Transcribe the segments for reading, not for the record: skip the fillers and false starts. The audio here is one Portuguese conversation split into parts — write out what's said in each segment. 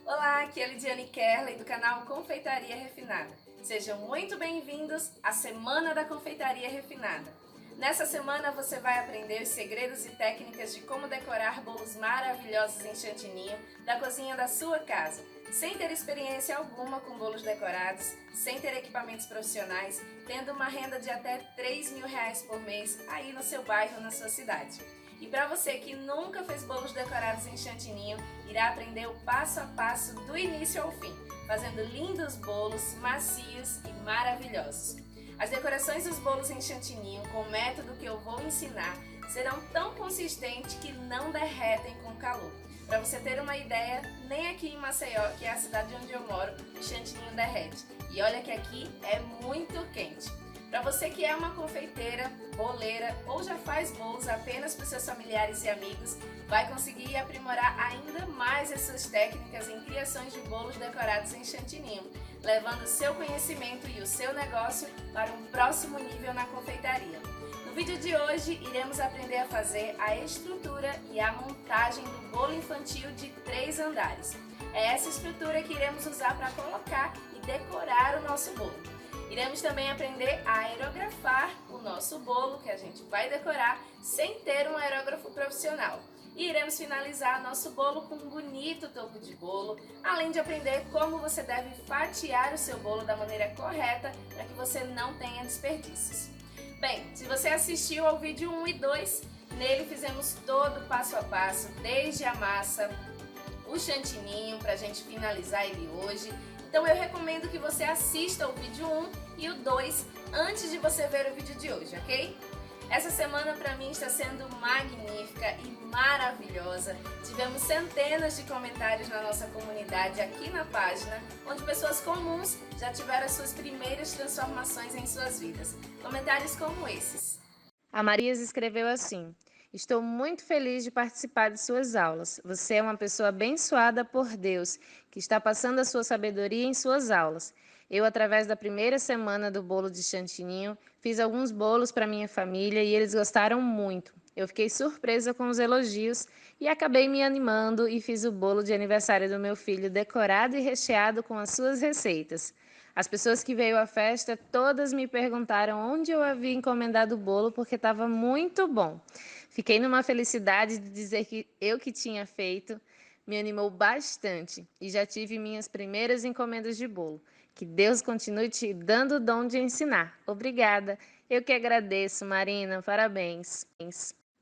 Olá, aqui é a Lidiane Kerley do canal Confeitaria Refinada. Sejam muito bem-vindos à Semana da Confeitaria Refinada. Nessa semana você vai aprender os segredos e técnicas de como decorar bolos maravilhosos em chantininho da cozinha da sua casa, sem ter experiência alguma com bolos decorados, sem ter equipamentos profissionais, tendo uma renda de até R$3.000 por mês aí no seu bairro, na sua cidade. E para você que nunca fez bolos decorados em chantininho, irá aprender o passo a passo do início ao fim, fazendo lindos bolos macios e maravilhosos. As decorações dos bolos em chantininho, com o método que eu vou ensinar, serão tão consistentes que não derretem com calor. Para você ter uma ideia, nem aqui em Maceió, que é a cidade onde eu moro, o chantininho derrete. E olha que aqui é muito quente. Para você que é uma confeiteira, boleira ou já faz bolos apenas para seus familiares e amigos, vai conseguir aprimorar ainda mais as suas técnicas em criações de bolos decorados em chantininho, levando o seu conhecimento e o seu negócio para um próximo nível na confeitaria. No vídeo de hoje, iremos aprender a fazer a estrutura e a montagem do bolo infantil de 3 andares. É essa estrutura que iremos usar para colocar e decorar o nosso bolo. Iremos também aprender a aerografar o nosso bolo, que a gente vai decorar, sem ter um aerógrafo profissional. E iremos finalizar nosso bolo com um bonito topo de bolo, além de aprender como você deve fatiar o seu bolo da maneira correta para que você não tenha desperdícios. Bem, se você assistiu ao vídeo 1 e 2, nele fizemos todo o passo a passo, desde a massa, o chantininho, para a gente finalizar ele hoje. Então eu recomendo que você assista o vídeo 1 e o 2 antes de você ver o vídeo de hoje, ok? Essa semana para mim está sendo magnífica e maravilhosa. Tivemos centenas de comentários na nossa comunidade aqui na página, onde pessoas comuns já tiveram as suas primeiras transformações em suas vidas. Comentários como esses. A Marias escreveu assim: estou muito feliz de participar de suas aulas. Você é uma pessoa abençoada por Deus, que está passando a sua sabedoria em suas aulas. Eu, através da primeira semana do bolo de chantininho, fiz alguns bolos para minha família e eles gostaram muito. Eu fiquei surpresa com os elogios e acabei me animando e fiz o bolo de aniversário do meu filho decorado e recheado com as suas receitas. As pessoas que veio à festa, todas me perguntaram onde eu havia encomendado o bolo porque estava muito bom. Fiquei numa felicidade de dizer que eu que tinha feito, me animou bastante e já tive minhas primeiras encomendas de bolo. Que Deus continue te dando o dom de ensinar. Obrigada. Eu que agradeço, Marina. Parabéns.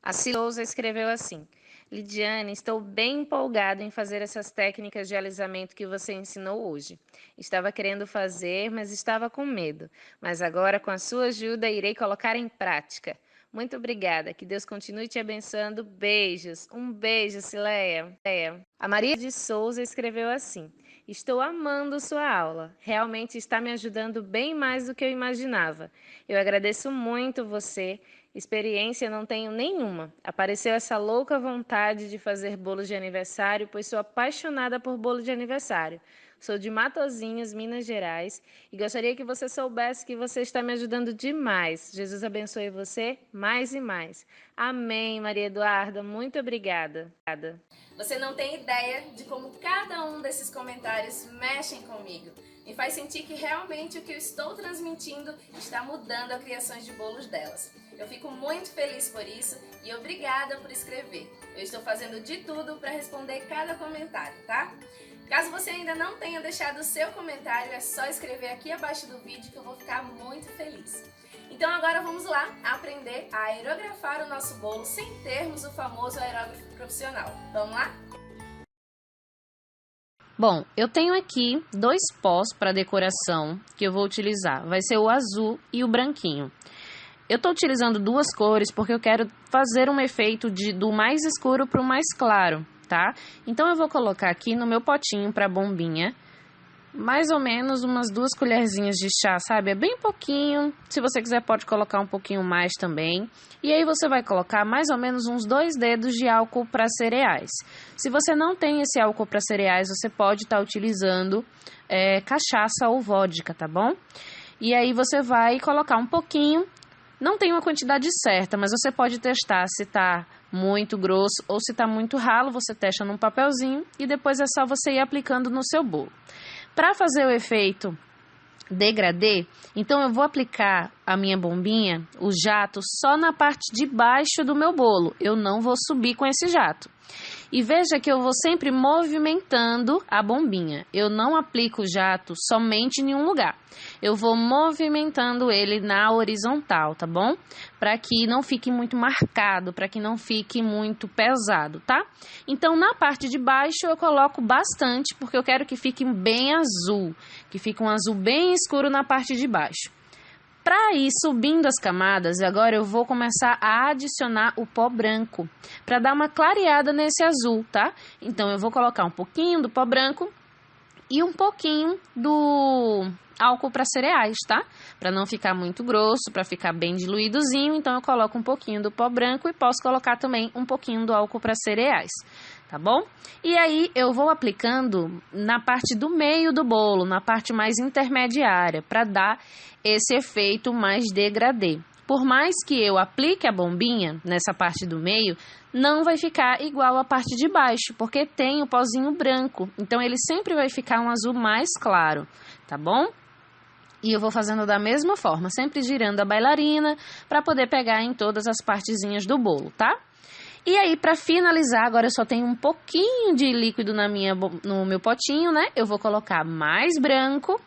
A Souza escreveu assim: Lidiane, estou bem empolgada em fazer essas técnicas de alisamento que você ensinou hoje. Estava querendo fazer, mas estava com medo. Mas agora, com a sua ajuda, irei colocar em prática. Muito obrigada. Que Deus continue te abençoando. Beijos. Um beijo, Cileia. A Maria de Souza escreveu assim: estou amando sua aula. Realmente está me ajudando bem mais do que eu imaginava. Eu agradeço muito você. Experiência não tenho nenhuma. Apareceu essa louca vontade de fazer bolo de aniversário, pois sou apaixonada por bolo de aniversário. Sou de Matozinhos, Minas Gerais, e gostaria que você soubesse que você está me ajudando demais. Jesus abençoe você mais e mais. Amém, Maria Eduarda. Muito obrigada. Você não tem ideia de como cada um desses comentários mexem comigo. Me faz sentir que realmente o que eu estou transmitindo está mudando a criação de bolos delas. Eu fico muito feliz por isso e obrigada por escrever. Eu estou fazendo de tudo para responder cada comentário, tá? Caso você ainda não tenha deixado o seu comentário, é só escrever aqui abaixo do vídeo que eu vou ficar muito feliz. Então agora vamos lá aprender a aerografar o nosso bolo sem termos o famoso aerógrafo profissional. Vamos lá? Bom, eu tenho aqui 2 pós para decoração que eu vou utilizar. Vai ser o azul e o branquinho. Eu estou utilizando 2 cores porque eu quero fazer um efeito do mais escuro para o mais claro, tá? Então eu vou colocar aqui no meu potinho para bombinha, mais ou menos umas 2 colherzinhas de chá, sabe? É bem pouquinho. Se você quiser pode colocar um pouquinho mais também. E aí você vai colocar mais ou menos uns 2 dedos de álcool para cereais. Se você não tem esse álcool para cereais, você pode estar utilizando cachaça ou vodka, tá bom? E aí você vai colocar um pouquinho. Não tem uma quantidade certa, mas você pode testar se tá muito grosso ou se tá muito ralo, você testa num papelzinho e depois é só você ir aplicando no seu bolo. Para fazer o efeito degradê, então eu vou aplicar a minha bombinha, o jato, só na parte de baixo do meu bolo. Eu não vou subir com esse jato. E veja que eu vou sempre movimentando a bombinha. Eu não aplico o jato somente em um lugar. Eu vou movimentando ele na horizontal, tá bom? Para que não fique muito marcado, para que não fique muito pesado, tá? Então, na parte de baixo eu coloco bastante, porque eu quero que fique bem azul, que fique um azul bem escuro na parte de baixo. Para ir subindo as camadas, agora eu vou começar a adicionar o pó branco, para dar uma clareada nesse azul, tá? Então, eu vou colocar um pouquinho do pó branco e um pouquinho do álcool para cereais, tá? Para não ficar muito grosso, para ficar bem diluídozinho, então eu coloco um pouquinho do pó branco e posso colocar também um pouquinho do álcool para cereais, tá bom? E aí eu vou aplicando na parte do meio do bolo, na parte mais intermediária, para dar esse efeito mais degradê. Por mais que eu aplique a bombinha nessa parte do meio, não vai ficar igual a parte de baixo, porque tem o pozinho branco. Então, ele sempre vai ficar um azul mais claro, tá bom? E eu vou fazendo da mesma forma, sempre girando a bailarina para poder pegar em todas as partezinhas do bolo, tá? E aí, para finalizar, agora eu só tenho um pouquinho de líquido no meu potinho, né? Eu vou colocar mais branco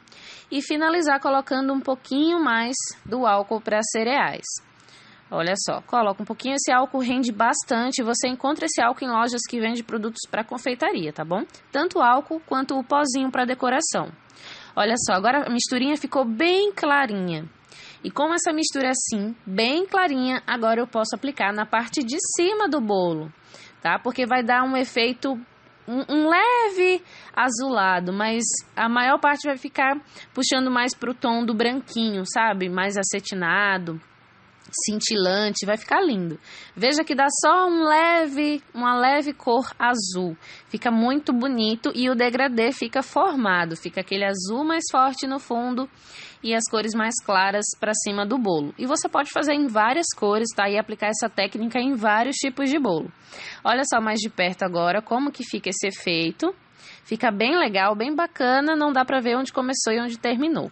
e finalizar colocando um pouquinho mais do álcool para cereais. Olha só, coloca um pouquinho, esse álcool rende bastante, você encontra esse álcool em lojas que vende produtos para confeitaria, tá bom? Tanto o álcool quanto o pozinho para decoração. Olha só, agora a misturinha ficou bem clarinha. E com essa mistura assim, bem clarinha, agora eu posso aplicar na parte de cima do bolo, tá? Porque vai dar um efeito, um leve azulado, mas a maior parte vai ficar puxando mais pro tom do branquinho, sabe? Mais acetinado, cintilante, vai ficar lindo. Veja que dá só uma leve cor azul. Fica muito bonito e o degradê fica formado, fica aquele azul mais forte no fundo e as cores mais claras para cima do bolo. E você pode fazer em várias cores, tá? E aplicar essa técnica em vários tipos de bolo. Olha só mais de perto agora como que fica esse efeito. Fica bem legal, bem bacana, não dá para ver onde começou e onde terminou.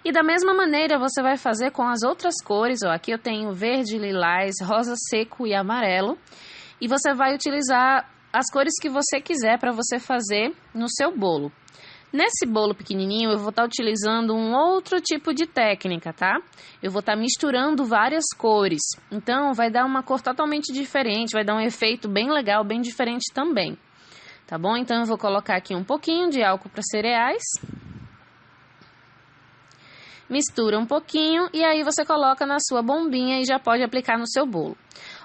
E da mesma maneira você vai fazer com as outras cores, ó, aqui eu tenho verde, lilás, rosa seco e amarelo. E você vai utilizar as cores que você quiser para você fazer no seu bolo. Nesse bolo pequenininho eu vou estar utilizando um outro tipo de técnica, tá? Eu vou estar misturando várias cores, então vai dar uma cor totalmente diferente, vai dar um efeito bem legal, bem diferente também. Tá bom? Então, eu vou colocar aqui um pouquinho de álcool para cereais. Mistura um pouquinho e aí você coloca na sua bombinha e já pode aplicar no seu bolo.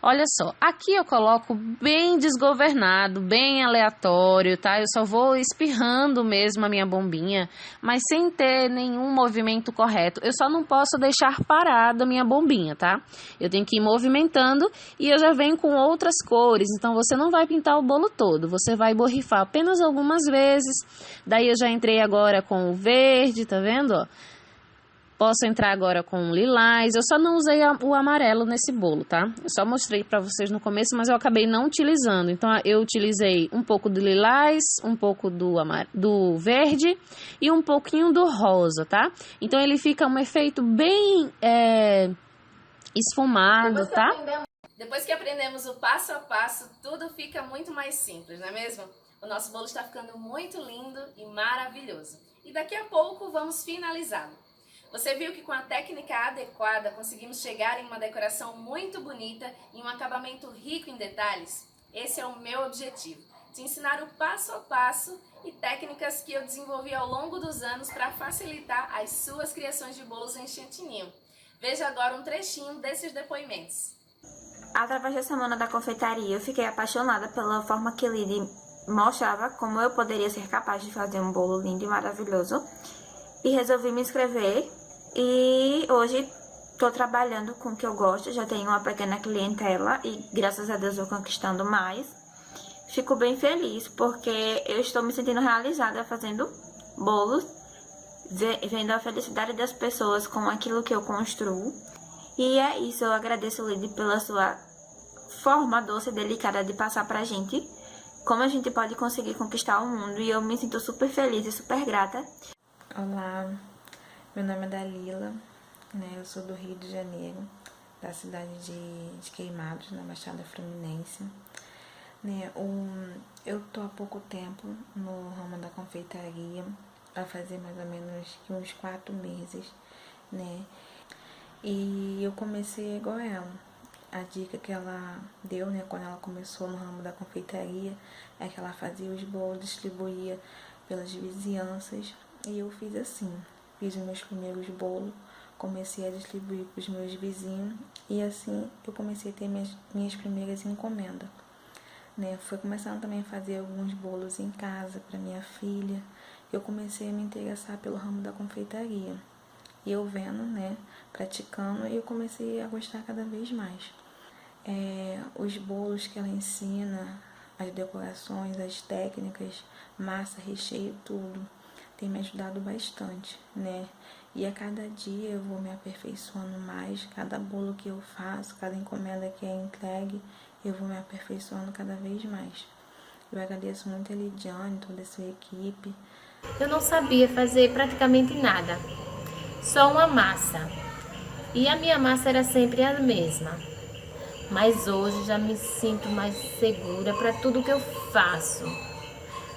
Olha só, aqui eu coloco bem desgovernado, bem aleatório, tá? Eu só vou espirrando mesmo a minha bombinha, mas sem ter nenhum movimento correto. Eu só não posso deixar parada a minha bombinha, tá? Eu tenho que ir movimentando e eu já venho com outras cores, então você não vai pintar o bolo todo, você vai borrifar apenas algumas vezes. Daí eu já entrei agora com o verde, tá vendo, ó? Posso entrar agora com o lilás, eu só não usei o amarelo nesse bolo, tá? Eu só mostrei pra vocês no começo, mas eu acabei não utilizando. Então, eu utilizei um pouco do lilás, um pouco do verde e um pouquinho do rosa, tá? Então, ele fica um efeito bem esfumado, tá? Depois que aprendemos o passo a passo, tudo fica muito mais simples, não é mesmo? O nosso bolo está ficando muito lindo e maravilhoso. E daqui a pouco vamos finalizá-lo. Você viu que com a técnica adequada conseguimos chegar em uma decoração muito bonita e um acabamento rico em detalhes? Esse é o meu objetivo, te ensinar o passo a passo e técnicas que eu desenvolvi ao longo dos anos para facilitar as suas criações de bolos em chantilly. Veja agora um trechinho desses depoimentos. Através da Semana da Confeitaria, eu fiquei apaixonada pela forma que Lidi mostrava como eu poderia ser capaz de fazer um bolo lindo e maravilhoso. E resolvi me inscrever e hoje estou trabalhando com o que eu gosto, já tenho uma pequena clientela e graças a Deus vou conquistando mais. Fico bem feliz porque eu estou me sentindo realizada fazendo bolos, vendo a felicidade das pessoas com aquilo que eu construo. E é isso, eu agradeço, Lidi, pela sua forma doce e delicada de passar pra gente como a gente pode conseguir conquistar o mundo, e eu me sinto super feliz e super grata. Olá, meu nome é Dalila, né? Eu sou do Rio de Janeiro, da cidade de Queimados, na Baixada Fluminense. Né? Eu tô há pouco tempo no ramo da confeitaria, vai fazer mais ou menos uns 4 meses, né? E eu comecei igual ela. A dica que ela deu, né, quando ela começou no ramo da confeitaria, é que ela fazia os bolos, distribuía pelas vizinhanças, e eu fiz assim, fiz os meus primeiros bolos, comecei a distribuir para os meus vizinhos, e assim eu comecei a ter minhas primeiras encomendas, né. Fui começando também a fazer alguns bolos em casa para minha filha, eu comecei a me interessar pelo ramo da confeitaria, e eu vendo, né, praticando, eu comecei a gostar cada vez mais. Os bolos que ela ensina, as decorações, as técnicas, massa, recheio, tudo, tem me ajudado bastante, né? E a cada dia eu vou me aperfeiçoando mais, cada bolo que eu faço, cada encomenda que é entregue, eu vou me aperfeiçoando cada vez mais. Eu agradeço muito a Lidiane, toda a sua equipe. Eu não sabia fazer praticamente nada, só uma massa. E a minha massa era sempre a mesma. Mas hoje já me sinto mais segura para tudo que eu faço.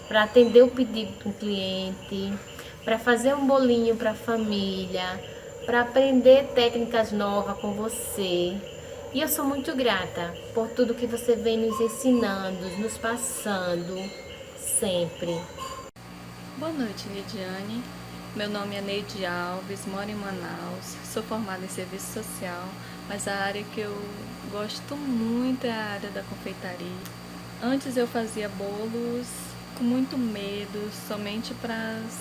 Para atender o pedido do cliente, para fazer um bolinho para a família, para aprender técnicas novas com você. E eu sou muito grata por tudo que você vem nos ensinando, nos passando, sempre. Boa noite, Lidiane. Meu nome é Neide Alves, moro em Manaus, sou formada em serviço social, mas a área que eu gosto muito é a área da confeitaria. Antes eu fazia bolos com muito medo, somente para as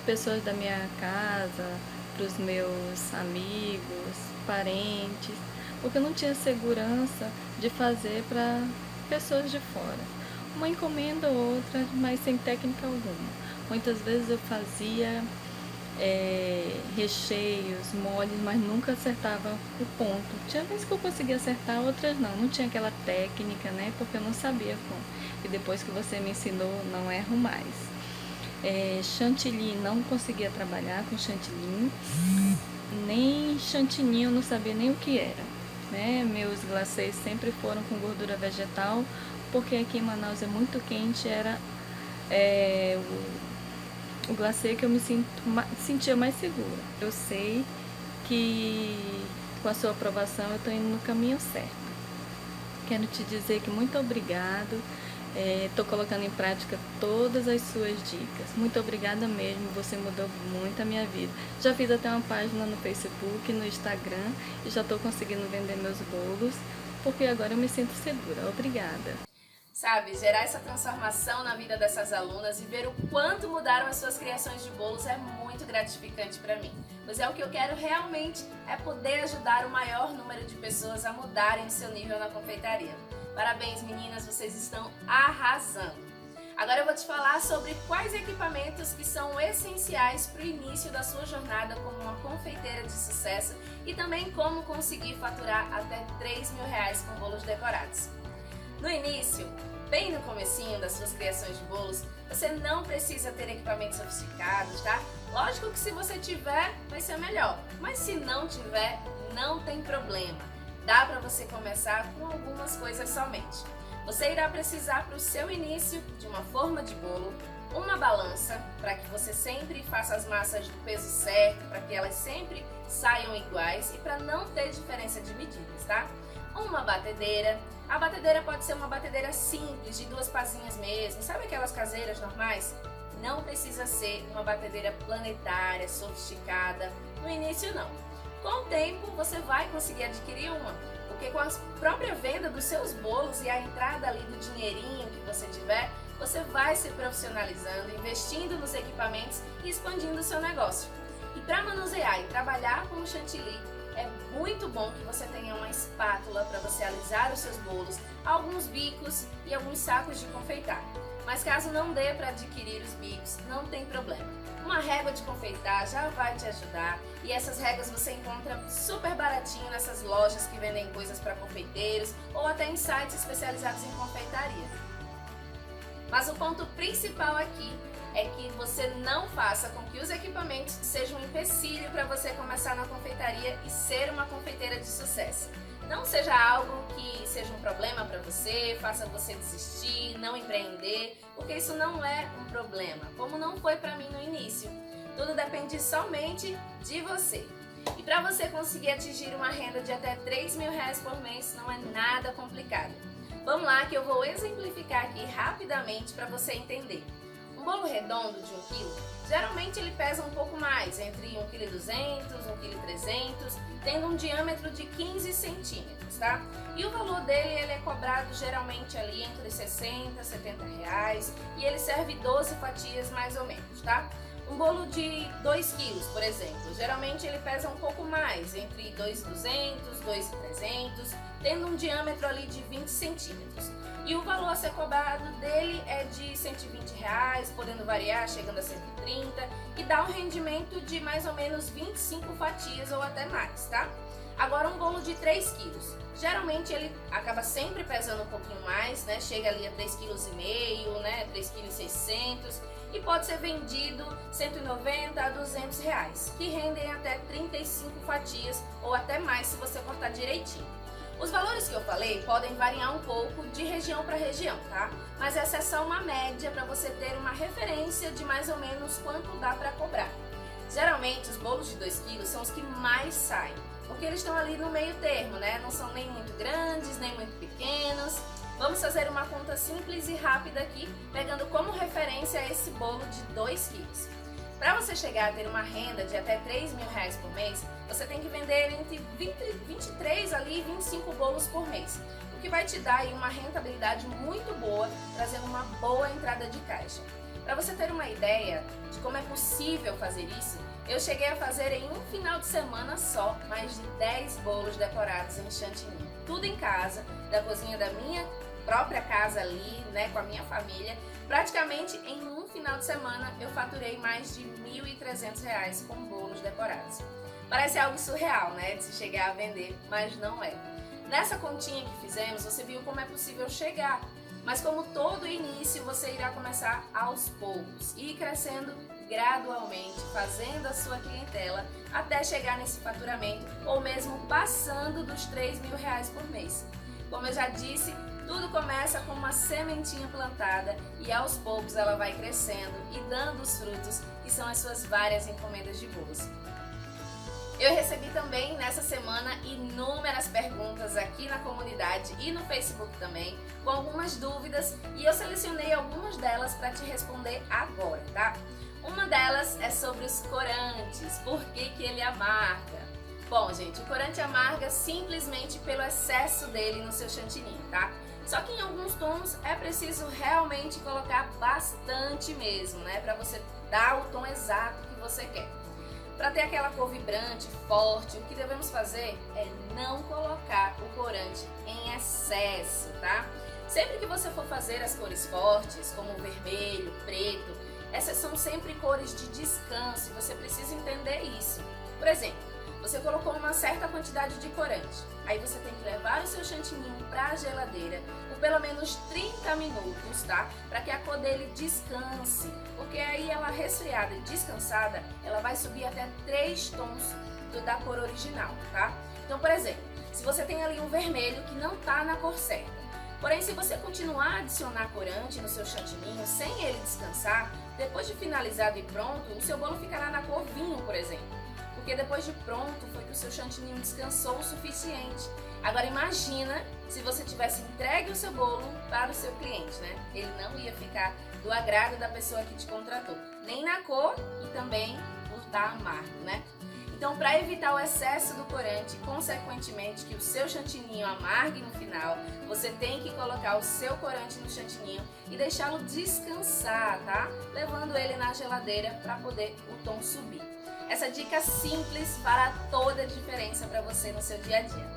pessoas da minha casa, para os meus amigos, parentes, porque eu não tinha segurança de fazer para pessoas de fora. Uma encomenda ou outra, mas sem técnica alguma. Muitas vezes eu fazia recheios, moldes, mas nunca acertava o ponto. Tinha vezes que eu conseguia acertar, outras não tinha aquela técnica, né? Porque eu não sabia como. E depois que você me ensinou, não erro mais. Chantilly, não conseguia trabalhar com chantilly, nem chantilly, eu não sabia nem o que era, né? Meus glacês sempre foram com gordura vegetal, porque aqui em Manaus é muito quente, era o glacê que eu me sentia mais segura. Eu sei que com a sua aprovação eu estou indo no caminho certo. Quero te dizer que muito obrigado, estou colocando em prática todas as suas dicas. Muito obrigada mesmo, você mudou muito a minha vida. Já fiz até uma página no Facebook, no Instagram, e já estou conseguindo vender meus bolos, porque agora eu me sinto segura. Obrigada. Sabe, gerar essa transformação na vida dessas alunas e ver o quanto mudaram as suas criações de bolos é muito gratificante para mim. Pois o que eu quero realmente é poder ajudar o maior número de pessoas a mudarem o seu nível na confeitaria. Parabéns, meninas, vocês estão arrasando! Agora eu vou te falar sobre quais equipamentos que são essenciais para o início da sua jornada como uma confeiteira de sucesso e também como conseguir faturar até R$3.000 com bolos decorados. No início, bem no comecinho das suas criações de bolos, você não precisa ter equipamentos sofisticados, tá? Lógico que se você tiver, vai ser melhor, mas se não tiver, não tem problema. Dá para você começar com algumas coisas somente. Você irá precisar para o seu início de uma forma de bolo, uma balança, para que você sempre faça as massas do peso certo, para que elas sempre saiam iguais e para não ter diferença de medidas, tá? Uma batedeira. A batedeira pode ser uma batedeira simples, de 2 pazinhas mesmo, sabe aquelas caseiras normais? Não precisa ser uma batedeira planetária, sofisticada, no início não. Com o tempo você vai conseguir adquirir uma, porque com a própria venda dos seus bolos e a entrada ali do dinheirinho que você tiver, você vai se profissionalizando, investindo nos equipamentos e expandindo o seu negócio. E para manusear e trabalhar com o chantilly, é muito bom que você tenha uma espátula para você alisar os seus bolos, alguns bicos e alguns sacos de confeitar. Mas caso não dê para adquirir os bicos, não tem problema. Uma régua de confeitar já vai te ajudar, e essas réguas você encontra super baratinho nessas lojas que vendem coisas para confeiteiros ou até em sites especializados em confeitaria. Mas o ponto principal aqui é que você não faça com que os equipamentos sejam um empecilho para você começar na confeitaria e ser uma confeiteira de sucesso. Não seja algo que seja um problema para você, faça você desistir, não empreender, porque isso não é um problema, como não foi para mim no início. Tudo depende somente de você. E para você conseguir atingir uma renda de até R$3.000 por mês não é nada complicado. Vamos lá que eu vou exemplificar aqui rapidamente para você entender. Um bolo redondo de 1 kg, geralmente ele pesa um pouco mais, entre 1,2 kg, 1,3 kg, tendo um diâmetro de 15 centímetros, tá? E o valor dele ele é cobrado geralmente ali entre R$60 e R$70 e ele serve 12 fatias mais ou menos, tá? Um bolo de 2 kg, por exemplo, geralmente ele pesa um pouco mais, entre 2,200, 2,300, tendo um diâmetro ali de 20 centímetros. E o valor a ser cobrado dele é de R$120, podendo variar, chegando a 130, e dá um rendimento de mais ou menos 25 fatias ou até mais, tá? Agora um bolo de 3 kg, geralmente ele acaba sempre pesando um pouquinho mais, né? Chega ali a 3,5 kg, né? 3,6 kg, e pode ser vendido R$190 a R$200, que rendem até 35 fatias ou até mais se você cortar direitinho. Os valores que eu falei podem variar um pouco de região para região, tá? Mas essa é só uma média para você ter uma referência de mais ou menos quanto dá para cobrar. Geralmente os bolos de 2 kg são os que mais saem, porque eles estão ali no meio termo, né? Não são nem muito grandes, nem muito pequenos. Vamos fazer uma conta simples e rápida aqui, pegando como referência esse bolo de 2 kg. Para você chegar a ter uma renda de até R$3.000 por mês, você tem que vender entre 23 ali e 25 bolos por mês, o que vai te dar aí uma rentabilidade muito boa, trazendo uma boa entrada de caixa. Para você ter uma ideia de como é possível fazer isso, eu cheguei a fazer em um final de semana só mais de 10 bolos decorados em chantilly, tudo em casa, da cozinha da minha própria casa ali, né, com a minha família. Praticamente em um final de semana eu faturei mais de R$1.300 com bolos decorados. Parece algo surreal, né, de se chegar a vender, mas não é. Nessa continha que fizemos, você viu como é possível chegar, mas como todo início, você irá começar aos poucos e ir crescendo gradualmente, fazendo a sua clientela até chegar nesse faturamento ou mesmo passando dos R$3.000 por mês. Como eu já disse, tudo começa com uma sementinha plantada e aos poucos ela vai crescendo e dando os frutos que são as suas várias encomendas de bolos. Eu recebi também nessa semana inúmeras perguntas aqui na comunidade e no Facebook também, com algumas dúvidas, e eu selecionei algumas delas para te responder agora, tá? Uma delas é sobre os corantes, por que ele amarga? Bom, gente, o corante amarga simplesmente pelo excesso dele no seu chantilly, tá? Só que em alguns tons é preciso realmente colocar bastante mesmo, né? Para você dar o tom exato que você quer. Para ter aquela cor vibrante, forte, o que devemos fazer é não colocar o corante em excesso, tá? Sempre que você for fazer as cores fortes, como o vermelho, preto, essas são sempre cores de descanso e você precisa entender isso. Por exemplo, você colocou uma certa quantidade de corante, aí você tem que levar o seu chantilly para a geladeira por pelo menos 30 minutos, tá? Para que a cor dele descanse, porque aí ela resfriada e descansada, ela vai subir até 3 tons da cor original, tá? Então, por exemplo, se você tem ali um vermelho que não tá na cor certa, porém se você continuar a adicionar corante no seu chantilly sem ele descansar, depois de finalizado e pronto, o seu bolo ficará na cor vinho, por exemplo. Porque depois de pronto foi que o seu chantilly descansou o suficiente. Agora imagina se você tivesse entregue o seu bolo para o seu cliente, né? Ele não ia ficar do agrado da pessoa que te contratou, nem na cor e também por estar amargo, né? Então, para evitar o excesso do corante e, consequentemente, que o seu chantilly amargue no final, você tem que colocar o seu corante no chantilly e deixá-lo descansar, tá? Levando ele na geladeira para poder o tom subir. Essa dica simples fará toda a diferença para você no seu dia a dia.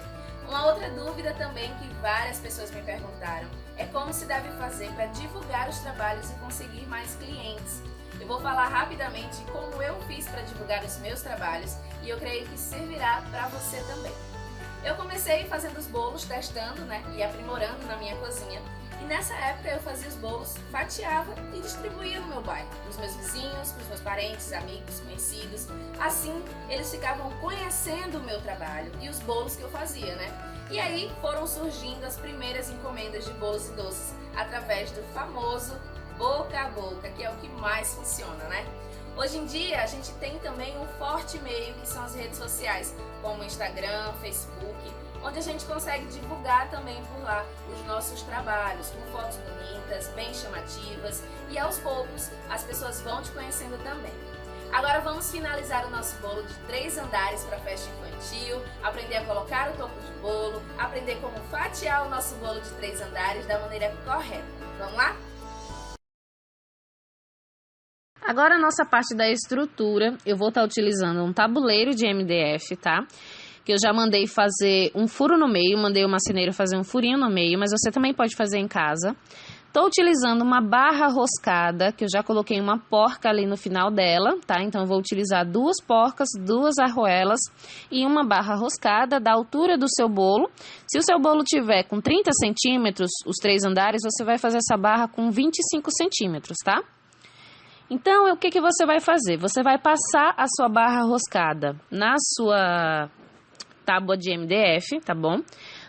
Uma outra dúvida também que várias pessoas me perguntaram é como se deve fazer para divulgar os trabalhos e conseguir mais clientes. Eu vou falar rapidamente como eu fiz para divulgar os meus trabalhos e eu creio que servirá para você também. Eu comecei fazendo os bolos, testando, e aprimorando na minha cozinha. E nessa época eu fazia os bolos, fatiava e distribuía no meu bairro, para os meus vizinhos, para os meus parentes, amigos, conhecidos. Assim, eles ficavam conhecendo o meu trabalho e os bolos que eu fazia, E aí foram surgindo as primeiras encomendas de bolos e doces através do famoso boca a boca, que é o que mais funciona, Hoje em dia a gente tem também um forte meio que são as redes sociais, como Instagram, Facebook, onde a gente consegue divulgar também por lá os nossos trabalhos, com fotos bonitas, bem chamativas, e aos poucos as pessoas vão te conhecendo também. Agora vamos finalizar o nosso bolo de 3 andares para festa infantil, aprender a colocar o topo de bolo, aprender como fatiar o nosso bolo de 3 andares da maneira correta. Vamos lá? Agora a nossa parte da estrutura, eu vou estar utilizando um tabuleiro de MDF, tá? Que eu já mandei fazer um furo no meio, mandei o marceneiro fazer um furinho no meio, mas você também pode fazer em casa. Estou utilizando uma barra roscada, que eu já coloquei uma porca ali no final dela, tá? Então eu vou utilizar 2 porcas, 2 arruelas e uma barra roscada da altura do seu bolo. Se o seu bolo tiver com 30 centímetros, os 3 andares, você vai fazer essa barra com 25 centímetros, tá? Então, o que você vai fazer? Você vai passar a sua barra roscada na sua tábua de MDF, tá bom?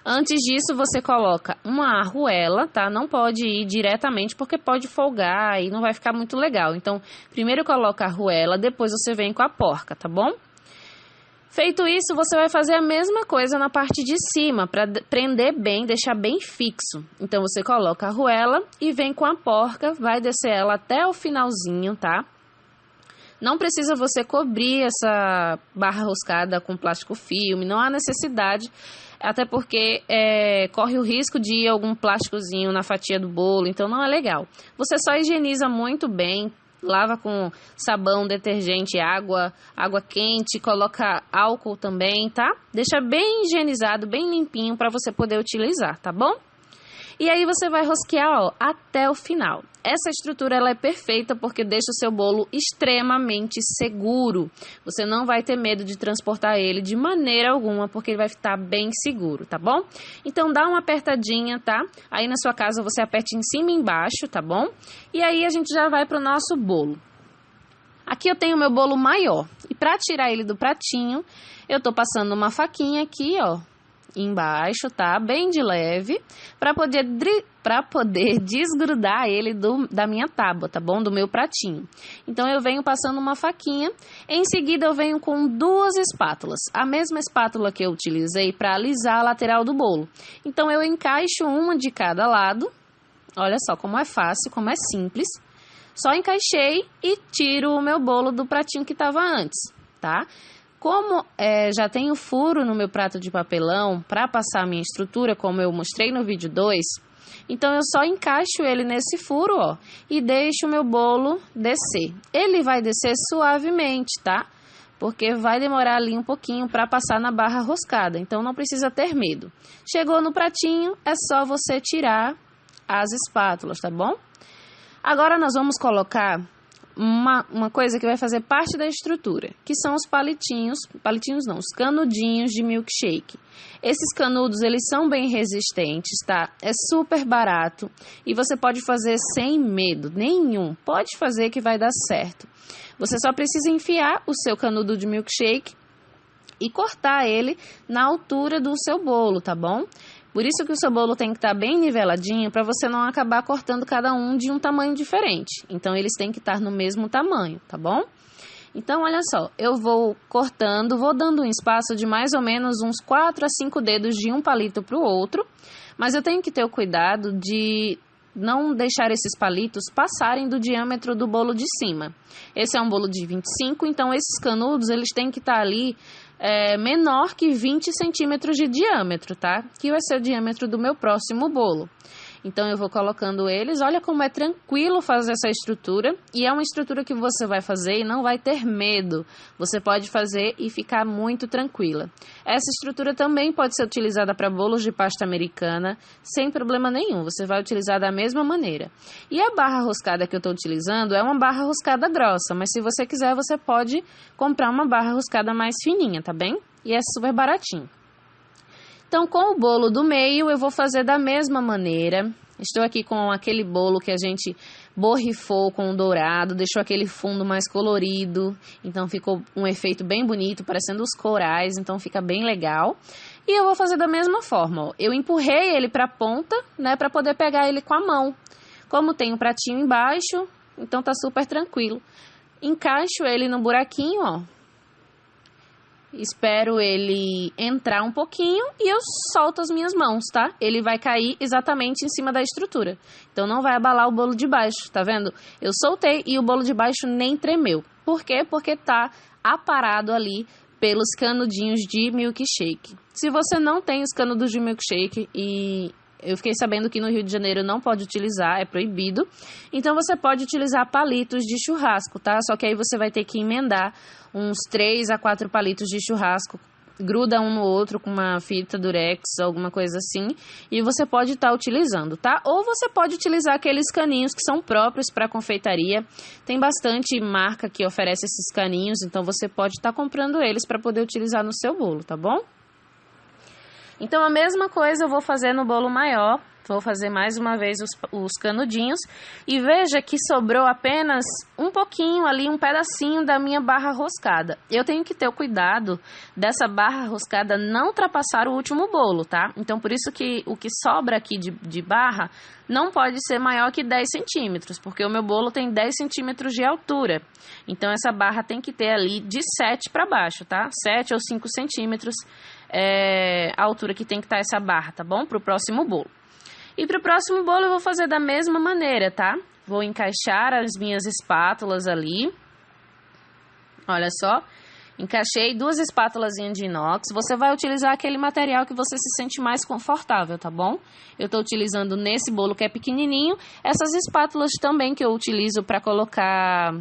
Antes disso, você coloca uma arruela, tá? Não pode ir diretamente porque pode folgar e não vai ficar muito legal. Então, primeiro coloca a arruela, depois você vem com a porca, tá bom? Feito isso, você vai fazer a mesma coisa na parte de cima, para prender bem, deixar bem fixo. Então, você coloca a arruela e vem com a porca, vai descer ela até o finalzinho, tá? Não precisa você cobrir essa barra roscada com plástico filme, não há necessidade, até porque corre o risco de ir algum plásticozinho na fatia do bolo, então não é legal. Você só higieniza muito bem, lava com sabão, detergente, água quente, coloca álcool também, tá? Deixa bem higienizado, bem limpinho para você poder utilizar, tá bom? E aí você vai rosquear, até o final. Essa estrutura ela é perfeita porque deixa o seu bolo extremamente seguro. Você não vai ter medo de transportar ele de maneira alguma, porque ele vai estar bem seguro, tá bom? Então dá uma apertadinha, tá? Aí na sua casa você aperta em cima e embaixo, tá bom? E aí a gente já vai pro nosso bolo. Aqui eu tenho o meu bolo maior. E para tirar ele do pratinho, eu tô passando uma faquinha aqui, embaixo, tá? Bem de leve, para poder desgrudar ele da minha tábua, tá bom? Do meu pratinho. Então, eu venho passando uma faquinha, em seguida eu venho com 2 espátulas, a mesma espátula que eu utilizei para alisar a lateral do bolo. Então, eu encaixo uma de cada lado, olha só como é fácil, como é simples. Só encaixei e tiro o meu bolo do pratinho que estava antes, tá? Como já tenho furo no meu prato de papelão para passar a minha estrutura, como eu mostrei no vídeo 2, então eu só encaixo ele nesse furo, e deixo o meu bolo descer. Ele vai descer suavemente, tá? Porque vai demorar ali um pouquinho para passar na barra roscada, então não precisa ter medo. Chegou no pratinho, é só você tirar as espátulas, tá bom? Agora nós vamos colocar uma coisa que vai fazer parte da estrutura, que são os os canudinhos de milkshake. Esses canudos, eles são bem resistentes, tá? É super barato e você pode fazer sem medo nenhum. Pode fazer que vai dar certo. Você só precisa enfiar o seu canudo de milkshake e cortar ele na altura do seu bolo, tá bom? Por isso que o seu bolo tem que estar bem niveladinho para você não acabar cortando cada um de um tamanho diferente. Então, eles têm que estar no mesmo tamanho, tá bom? Então, olha só, eu vou cortando, vou dando um espaço de mais ou menos uns 4 a 5 dedos de um palito para o outro. Mas eu tenho que ter o cuidado de não deixar esses palitos passarem do diâmetro do bolo de cima. Esse é um bolo de 25, então esses canudos, eles têm que estar ali menor que 20 centímetros de diâmetro, tá? Que vai ser o diâmetro do meu próximo bolo. Então eu vou colocando eles. Olha como é tranquilo fazer essa estrutura. E é uma estrutura que você vai fazer e não vai ter medo. Você pode fazer e ficar muito tranquila. Essa estrutura também pode ser utilizada para bolos de pasta americana, sem problema nenhum. Você vai utilizar da mesma maneira. E a barra roscada que eu estou utilizando é uma barra roscada grossa, mas se você quiser, você pode comprar uma barra roscada mais fininha, tá bem? E é super baratinho. Então, com o bolo do meio, eu vou fazer da mesma maneira. Estou aqui com aquele bolo que a gente borrifou com o dourado, deixou aquele fundo mais colorido. Então, ficou um efeito bem bonito, parecendo os corais, então fica bem legal. E eu vou fazer da mesma forma, ó. Eu empurrei ele para a ponta, né, para poder pegar ele com a mão. Como tem um pratinho embaixo, então tá super tranquilo. Encaixo ele no buraquinho, ó. Espero ele entrar um pouquinho e eu solto as minhas mãos, tá? Ele vai cair exatamente em cima da estrutura. Então não vai abalar o bolo de baixo, tá vendo? Eu soltei e o bolo de baixo nem tremeu. Por quê? Porque tá aparado ali pelos canudinhos de milkshake. Se você não tem os canudos de milkshake e eu fiquei sabendo que no Rio de Janeiro não pode utilizar, é proibido. Então você pode utilizar palitos de churrasco, tá? Só que aí você vai ter que emendar uns 3 a 4 palitos de churrasco. Gruda um no outro com uma fita durex, alguma coisa assim. E você pode estar utilizando, tá? Ou você pode utilizar aqueles caninhos que são próprios para confeitaria. Tem bastante marca que oferece esses caninhos, então você pode estar comprando eles para poder utilizar no seu bolo, tá bom? Então, a mesma coisa eu vou fazer no bolo maior. Vou fazer mais uma vez os canudinhos. E veja que sobrou apenas um pouquinho ali, um pedacinho da minha barra roscada. Eu tenho que ter o cuidado dessa barra roscada não ultrapassar o último bolo, tá? Então, por isso que o que sobra aqui de barra não pode ser maior que 10 centímetros, porque o meu bolo tem 10 centímetros de altura. Então, essa barra tem que ter ali de 7 para baixo, tá? 7 ou 5 centímetros é a altura que tem que estar essa barra, tá bom? Para o próximo bolo. E para o próximo bolo eu vou fazer da mesma maneira, tá? Vou encaixar as minhas espátulas ali. Olha só. Encaixei 2 espátulas de inox. Você vai utilizar aquele material que você se sente mais confortável, tá bom? Eu tô utilizando nesse bolo que é pequenininho. Essas espátulas também que eu utilizo para colocar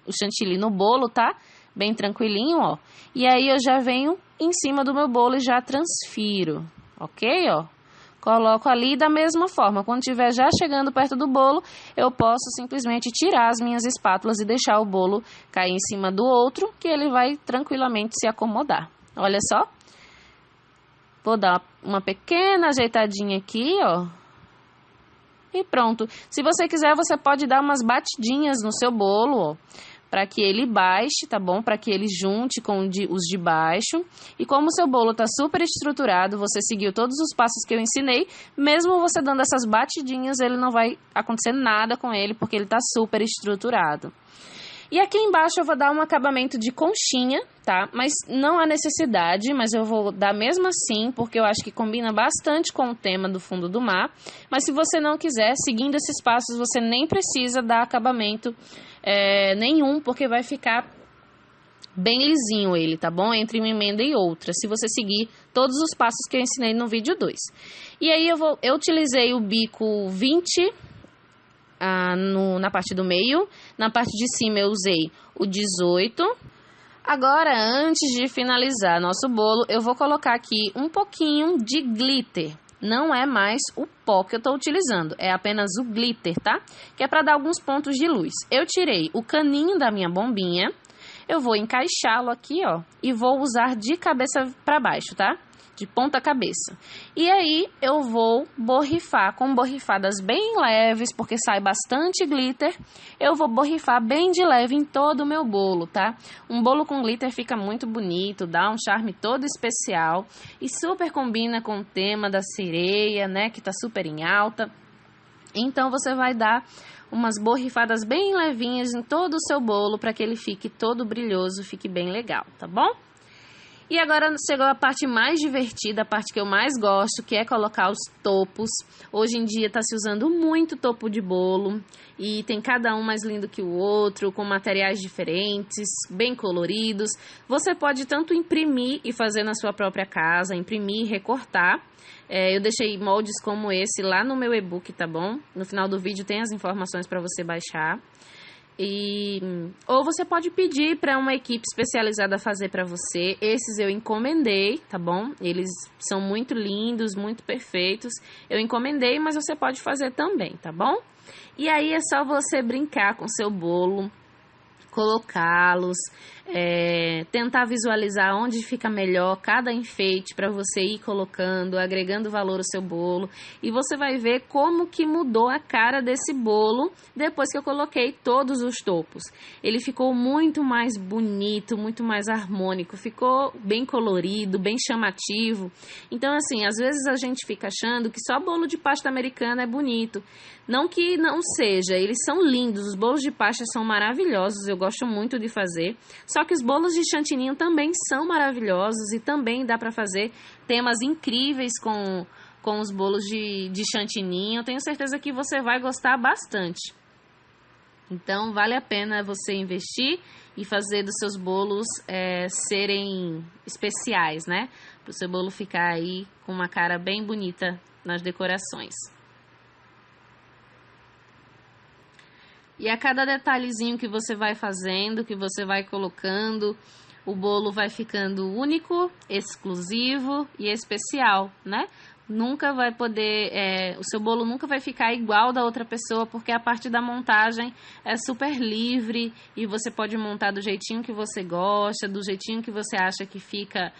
o chantilly no bolo, tá? Bem tranquilinho, ó. E aí eu já venho em cima do meu bolo e já transfiro, ok, ó? Coloco ali da mesma forma. Quando estiver já chegando perto do bolo, eu posso simplesmente tirar as minhas espátulas e deixar o bolo cair em cima do outro, que ele vai tranquilamente se acomodar. Olha só. Vou dar uma pequena ajeitadinha aqui, ó. E pronto. Se você quiser, você pode dar umas batidinhas no seu bolo, ó, para que ele baixe, tá bom? Para que ele junte com os de baixo. E como o seu bolo tá super estruturado, você seguiu todos os passos que eu ensinei, mesmo você dando essas batidinhas, ele não vai acontecer nada com ele, porque ele tá super estruturado. E aqui embaixo eu vou dar um acabamento de conchinha, tá? Mas não há necessidade, mas eu vou dar mesmo assim, porque eu acho que combina bastante com o tema do fundo do mar. Mas se você não quiser, seguindo esses passos, você nem precisa dar acabamento nenhum, porque vai ficar bem lisinho ele, tá bom? Entre uma emenda e outra, se você seguir todos os passos que eu ensinei no vídeo 2. E aí eu utilizei o bico 20 na parte do meio, na parte de cima eu usei o 18. Agora, antes de finalizar nosso bolo, eu vou colocar aqui um pouquinho de glitter. Não é mais o pó que eu estou utilizando, é apenas o glitter, tá? Que é para dar alguns pontos de luz. Eu tirei o caninho da minha bombinha, eu vou encaixá-lo aqui, ó, e vou usar de cabeça para baixo, tá? De ponta cabeça. E aí eu vou borrifar com borrifadas bem leves, porque sai bastante glitter. Eu vou borrifar bem de leve em todo o meu bolo, tá? Um bolo com glitter fica muito bonito, dá um charme todo especial e super combina com o tema da sereia, né, que tá super em alta. Então você vai dar umas borrifadas bem levinhas em todo o seu bolo para que ele fique todo brilhoso, fique bem legal, tá bom? E agora chegou a parte mais divertida, a parte que eu mais gosto, que é colocar os topos. Hoje em dia está se usando muito topo de bolo e tem cada um mais lindo que o outro, com materiais diferentes, bem coloridos. Você pode tanto imprimir e fazer na sua própria casa, imprimir e recortar. Eu deixei moldes como esse lá no meu e-book, tá bom? No final do vídeo tem as informações para você baixar. Ou você pode pedir para uma equipe especializada fazer para você. Esses eu encomendei, tá bom? Eles são muito lindos, muito perfeitos. Eu encomendei, mas você pode fazer também, tá bom? E aí é só você brincar com seu bolo, colocá-los, tentar visualizar onde fica melhor cada enfeite para você ir colocando, agregando valor ao seu bolo, e você vai ver como que mudou a cara desse bolo depois que eu coloquei todos os topos. Ele ficou muito mais bonito, muito mais harmônico, ficou bem colorido, bem chamativo. Então assim, às vezes a gente fica achando que só bolo de pasta americana é bonito. Não que não seja, eles são lindos, os bolos de pasta são maravilhosos, eu gosto muito de fazer. Só que os bolos de chantininho também são maravilhosos e também dá para fazer temas incríveis com os bolos de chantininho. Eu tenho certeza que você vai gostar bastante. Então vale a pena você investir e fazer dos seus bolos serem especiais, né? Para o seu bolo ficar aí com uma cara bem bonita nas decorações. E a cada detalhezinho que você vai fazendo, que você vai colocando, o bolo vai ficando único, exclusivo e especial, né? Nunca vai poder, o seu bolo nunca vai ficar igual da outra pessoa, porque a parte da montagem é super livre e você pode montar do jeitinho que você gosta, do jeitinho que você acha que fica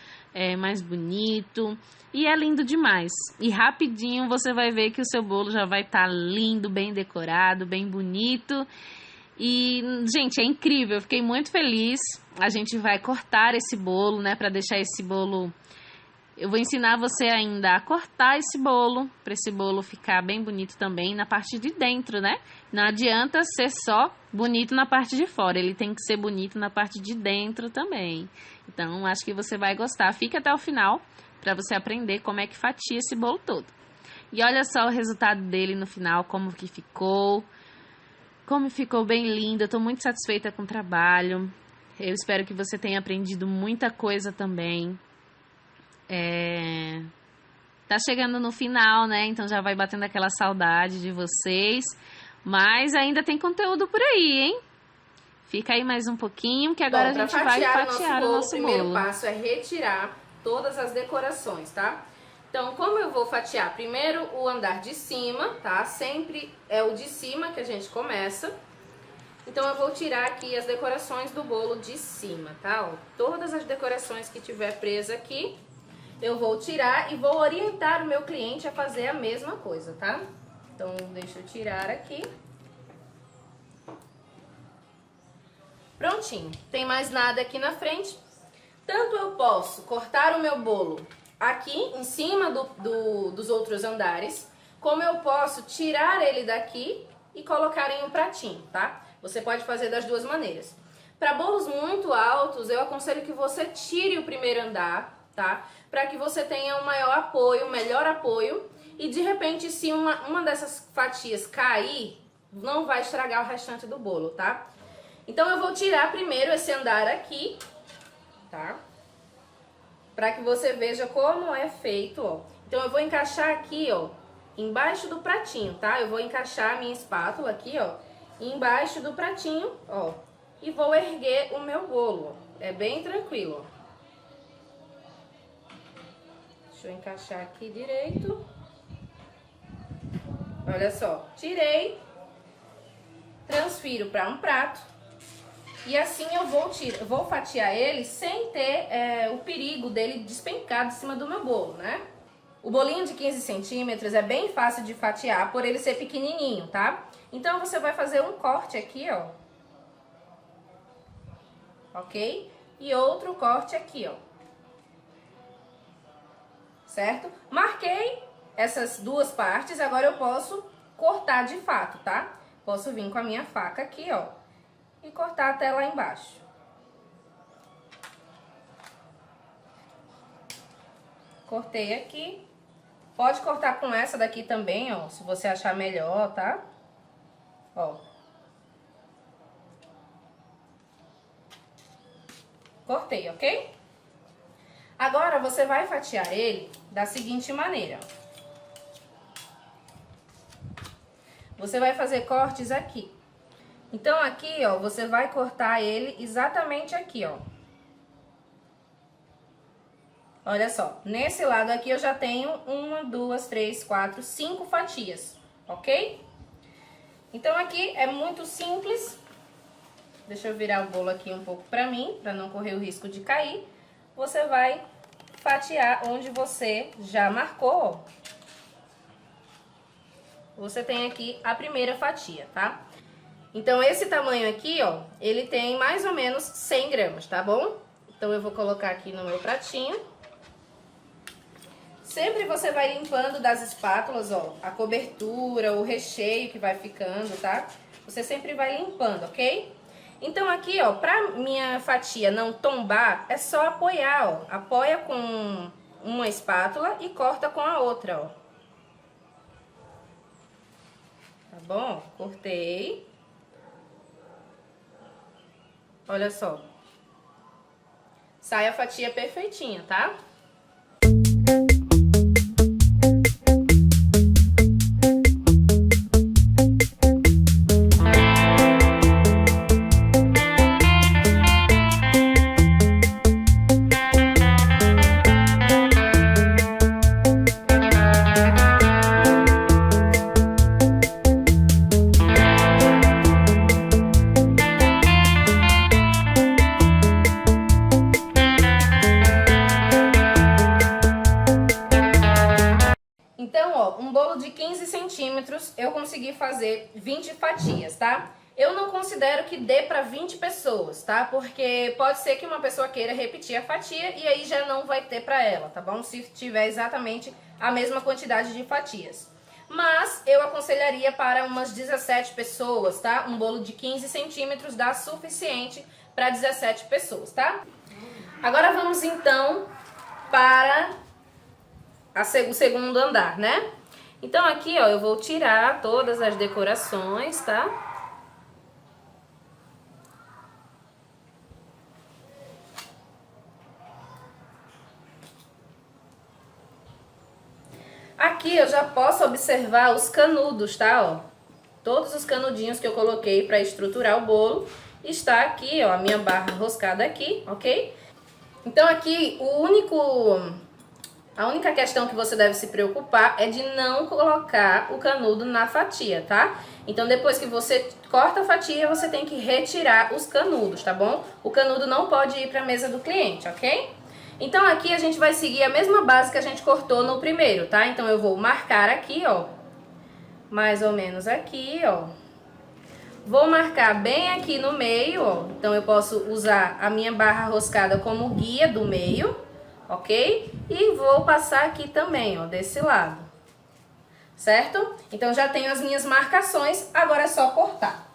mais bonito. E é lindo demais. E rapidinho você vai ver que o seu bolo já vai estar lindo, bem decorado, bem bonito. E, gente, é incrível. Eu fiquei muito feliz. A gente vai cortar esse bolo, né, para deixar esse bolo... Eu vou ensinar você ainda a cortar esse bolo, para esse bolo ficar bem bonito também na parte de dentro, né? Não adianta ser só bonito na parte de fora, ele tem que ser bonito na parte de dentro também. Então, acho que você vai gostar. Fica até o final para você aprender como é que fatia esse bolo todo. E olha só o resultado dele no final, como que ficou. Como ficou bem lindo, eu tô muito satisfeita com o trabalho. Eu espero que você tenha aprendido muita coisa também. Tá chegando no final, né? Então já vai batendo aquela saudade de vocês. Mas ainda tem conteúdo por aí, hein? Fica aí mais um pouquinho, que agora a gente vai fatiar o nosso bolo. O primeiro passo é retirar todas as decorações, tá? Então, como eu vou fatiar? Primeiro o andar de cima, tá? Sempre é o de cima que a gente começa. Então, eu vou tirar aqui as decorações do bolo de cima, tá? Ó, todas as decorações que tiver presa aqui, eu vou tirar e vou orientar o meu cliente a fazer a mesma coisa, tá? Então, deixa eu tirar aqui. Prontinho. Tem mais nada aqui na frente. Tanto eu posso cortar o meu bolo aqui em cima dos outros andares, como eu posso tirar ele daqui e colocar em um pratinho, tá? Você pode fazer das duas maneiras. Para bolos muito altos, eu aconselho que você tire o primeiro andar, tá? Para que você tenha um maior apoio, um melhor apoio. E de repente, se uma dessas fatias cair, não vai estragar o restante do bolo, tá? Então eu vou tirar primeiro esse andar aqui, tá? Para que você veja como é feito, ó. Então eu vou encaixar aqui, ó, embaixo do pratinho, tá? Eu vou encaixar a minha espátula aqui, ó, embaixo do pratinho, ó. E vou erguer o meu bolo, ó. É bem tranquilo, ó. Deixa eu encaixar aqui direito. Olha só, tirei, transfiro para um prato. E assim eu vou fatiar ele sem ter o perigo dele despencar de cima do meu bolo, né? O bolinho de 15 centímetros é bem fácil de fatiar por ele ser pequenininho, tá? Então você vai fazer um corte aqui, ó. Ok? E outro corte aqui, ó. Certo? Marquei essas duas partes, agora eu posso cortar de fato, tá? Posso vir com a minha faca aqui, ó, e cortar até lá embaixo. cortei aqui. Pode cortar com essa daqui também, ó, se você achar melhor, tá? Ó. Cortei, ok? Agora, você vai fatiar ele da seguinte maneira. Você vai fazer cortes aqui. Então, aqui, ó, você vai cortar ele exatamente aqui, ó. Olha só, nesse lado aqui eu já tenho 1, 2, 3, 4, 5 fatias, ok? Então, aqui é muito simples. Deixa eu virar o bolo aqui um pouco pra mim, pra não correr o risco de cair. Você vai fatiar onde você já marcou, ó. Você tem aqui a primeira fatia, tá? Então, esse tamanho aqui, ó, ele tem mais ou menos 100 gramas, tá bom? Então, eu vou colocar aqui no meu pratinho. Sempre você vai limpando das espátulas, ó, a cobertura, o recheio que vai ficando, tá? Você sempre vai limpando, ok? Então, aqui, ó, pra minha fatia não tombar, é só apoiar, ó. Apoia com uma espátula e corta com a outra, ó. Tá bom? Cortei. Olha só. Sai a fatia perfeitinha, tá? Um bolo de 15 centímetros, eu consegui fazer 20 fatias, tá? Eu não considero que dê pra 20 pessoas, tá? Porque pode ser que uma pessoa queira repetir a fatia e aí já não vai ter pra ela, tá bom? Se tiver exatamente a mesma quantidade de fatias. Mas eu aconselharia para umas 17 pessoas, tá? Um bolo de 15 centímetros dá suficiente para 17 pessoas, tá? Agora vamos então para o segundo andar, né? Então aqui, ó, eu vou tirar todas as decorações, tá? Aqui eu já posso observar os canudos, tá? Ó, todos os canudinhos que eu coloquei para estruturar o bolo. Está aqui, ó, a minha barra roscada aqui, ok? Então aqui a única questão que você deve se preocupar é de não colocar o canudo na fatia, tá? Então, depois que você corta a fatia, você tem que retirar os canudos, tá bom? O canudo não pode ir para a mesa do cliente, ok? Então, aqui a gente vai seguir a mesma base que a gente cortou no primeiro, tá? Então, eu vou marcar aqui, ó, mais ou menos aqui, ó. Vou marcar bem aqui no meio, ó. Então, eu posso usar a minha barra roscada como guia do meio, ok? E vou passar aqui também, ó, desse lado, certo? Então, já tenho as minhas marcações, agora é só cortar.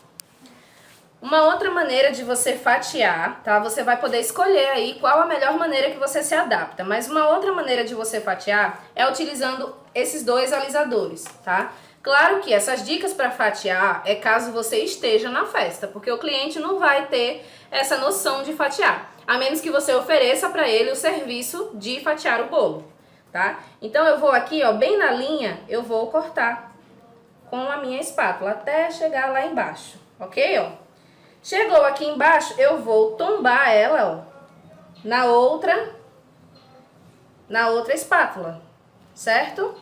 Uma outra maneira de você fatiar, tá? Você vai poder escolher aí qual a melhor maneira que você se adapta. Mas uma outra maneira de você fatiar é utilizando esses dois alisadores, tá? Claro que essas dicas para fatiar é caso você esteja na festa, porque o cliente não vai ter essa noção de fatiar, a menos que você ofereça para ele o serviço de fatiar o bolo, tá? Então eu vou aqui, ó, bem na linha, eu vou cortar com a minha espátula até chegar lá embaixo, ok, ó? Chegou aqui embaixo, eu vou tombar ela, ó, na outra espátula, certo?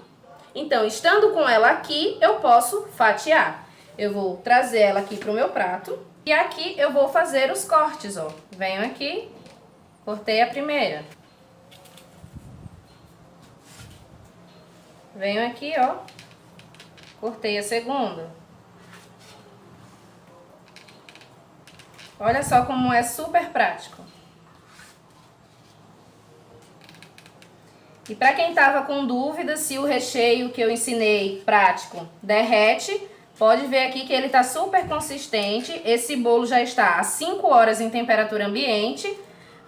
Então, estando com ela aqui, eu posso fatiar. Eu vou trazer ela aqui pro meu prato e aqui eu vou fazer os cortes, ó. Venho aqui, cortei a primeira. Venho aqui, ó, cortei a segunda. Olha só como é super prático. E para quem tava com dúvida se o recheio que eu ensinei prático derrete, pode ver aqui que ele tá super consistente. Esse bolo já está há 5 horas em temperatura ambiente.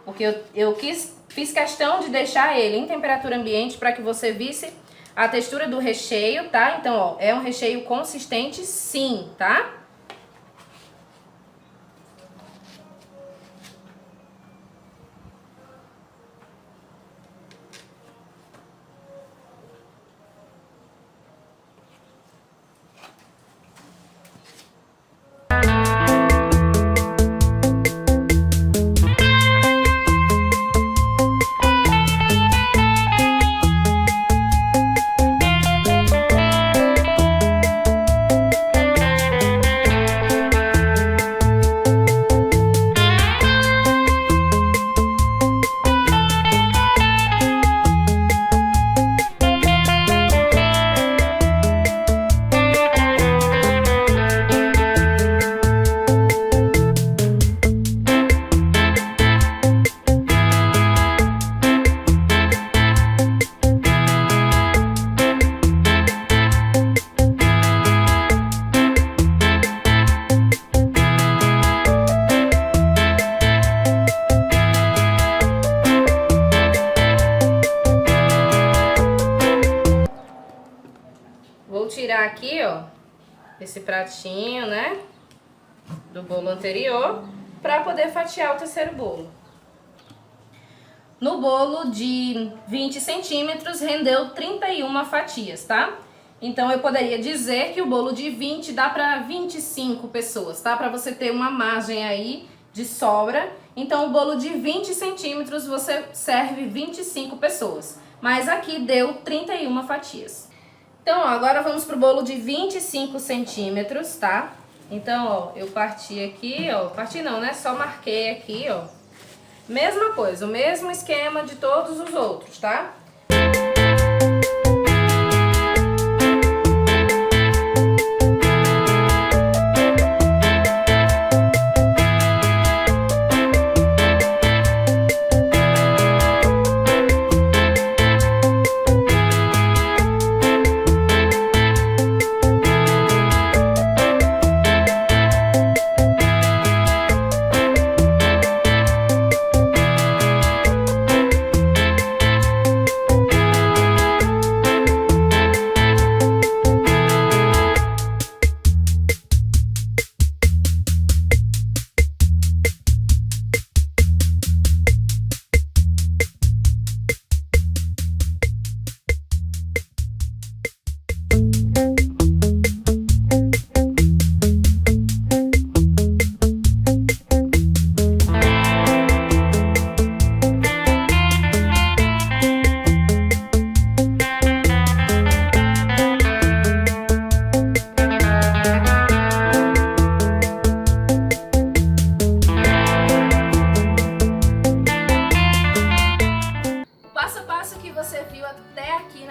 porque eu fiz questão de deixar ele em temperatura ambiente para que você visse a textura do recheio, tá? Então, ó, é um recheio consistente sim, tá? Vou tirar aqui, ó, esse pratinho, né, do bolo anterior, para poder fatiar o terceiro bolo. No bolo de 20 centímetros, rendeu 31 fatias, tá? Então, eu poderia dizer que o bolo de 20 dá para 25 pessoas, tá? Para você ter uma margem aí de sobra. Então, o bolo de 20 centímetros, você serve 25 pessoas. Mas aqui deu 31 fatias. Então, ó, agora vamos pro bolo de 25 centímetros, tá? Então, ó, eu parti aqui, ó, parti não, né? Só marquei aqui, ó. Mesma coisa, o mesmo esquema de todos os outros, tá?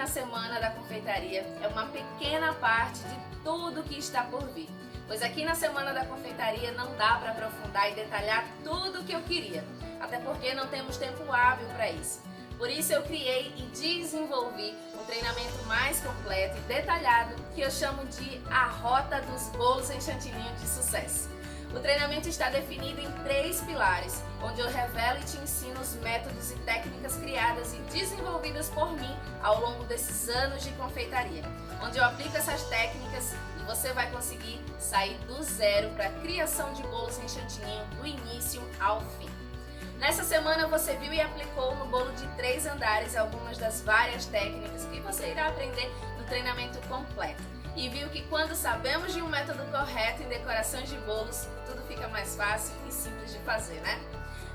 Semana da Confeitaria é uma pequena parte de tudo que está por vir, pois aqui na Semana da Confeitaria não dá para aprofundar e detalhar tudo o que eu queria, até porque não temos tempo hábil para isso. Por isso eu criei e desenvolvi um treinamento mais completo e detalhado que eu chamo de a Rota dos Bolos em Chantilly de Sucesso. O treinamento está definido em 3 pilares, onde eu revelo e te ensino os métodos e técnicas criadas e desenvolvidas por mim ao longo desses anos de confeitaria, onde eu aplico essas técnicas e você vai conseguir sair do zero para a criação de bolos em chantilly do início ao fim. Nessa semana você viu e aplicou no bolo de 3 andares algumas das várias técnicas que você irá aprender no treinamento completo. E viu que quando sabemos de um método correto em decorações de bolos, tudo fica mais fácil e simples de fazer, né?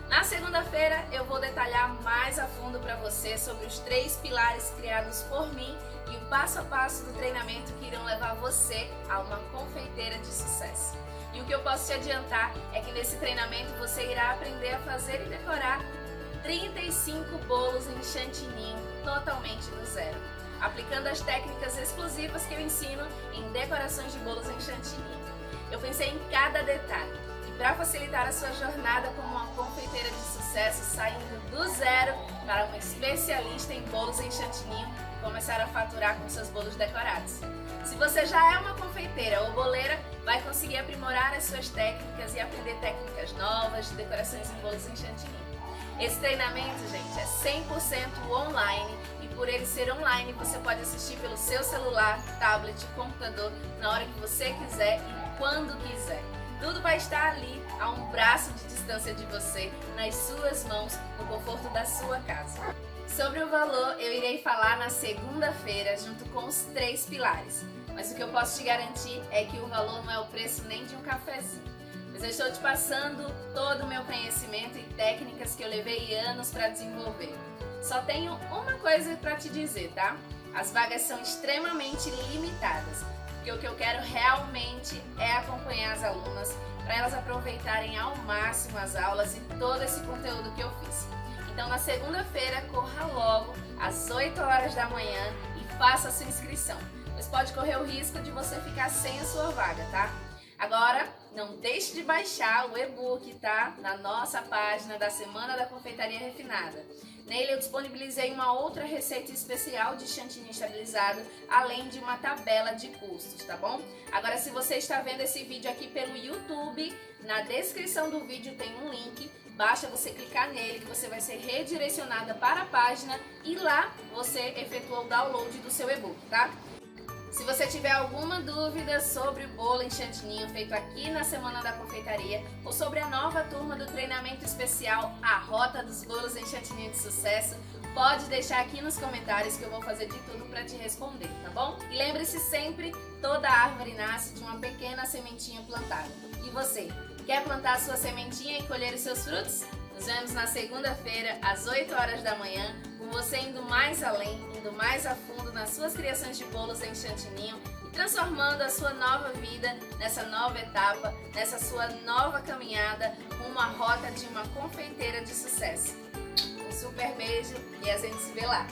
Na segunda-feira eu vou detalhar mais a fundo para você sobre os 3 pilares criados por mim e o passo a passo do treinamento que irão levar você a uma confeiteira de sucesso. E o que eu posso te adiantar é que nesse treinamento você irá aprender a fazer e decorar 35 bolos em chantilly totalmente do zero, aplicando as técnicas exclusivas que eu ensino em decorações de bolos em chantilly. Eu pensei em cada detalhe e para facilitar a sua jornada como uma confeiteira de sucesso, saindo do zero para uma especialista em bolos em chantilly e começar a faturar com seus bolos decorados. Se você já é uma confeiteira ou boleira, vai conseguir aprimorar as suas técnicas e aprender técnicas novas de decorações em bolos em chantilly. Esse treinamento, gente, é 100% online e por ele ser online você pode assistir pelo seu celular, tablet, computador, na hora que você quiser e quando quiser. Tudo vai estar ali, a um braço de distância de você, nas suas mãos, no conforto da sua casa. Sobre o valor, eu irei falar na segunda-feira, junto com os 3 pilares. Mas o que eu posso te garantir é que o valor não é o preço nem de um cafezinho. Mas eu estou te passando todo o meu conhecimento e técnicas que eu levei anos para desenvolver. Só tenho uma coisa para te dizer, tá? As vagas são extremamente limitadas, porque o que eu quero realmente é acompanhar as alunas para elas aproveitarem ao máximo as aulas e todo esse conteúdo que eu fiz. Então na segunda-feira corra logo às 8 horas da manhã e faça a sua inscrição, pois pode correr o risco de você ficar sem a sua vaga, tá? Agora, não deixe de baixar o e-book, tá? Na nossa página da Semana da Confeitaria Refinada. Nele eu disponibilizei uma outra receita especial de chantilly estabilizado, além de uma tabela de custos, tá bom? Agora, se você está vendo esse vídeo aqui pelo YouTube, na descrição do vídeo tem um link, basta você clicar nele que você vai ser redirecionada para a página e lá você efetua o download do seu e-book, tá? Se você tiver alguma dúvida sobre o bolo em chantininho feito aqui na Semana da Confeitaria ou sobre a nova turma do treinamento especial A Rota dos Bolos em Chantininho de Sucesso, pode deixar aqui nos comentários que eu vou fazer de tudo para te responder, tá bom? E lembre-se sempre, toda árvore nasce de uma pequena sementinha plantada. E você, quer plantar a sua sementinha e colher os seus frutos? Nos vemos na segunda-feira, às 8 horas da manhã, com você indo mais além, indo mais a fundo nas suas criações de bolos em chantininho e transformando a sua nova vida nessa nova etapa, nessa sua nova caminhada rumo à rota de uma confeiteira de sucesso. Um super beijo e a gente se vê lá!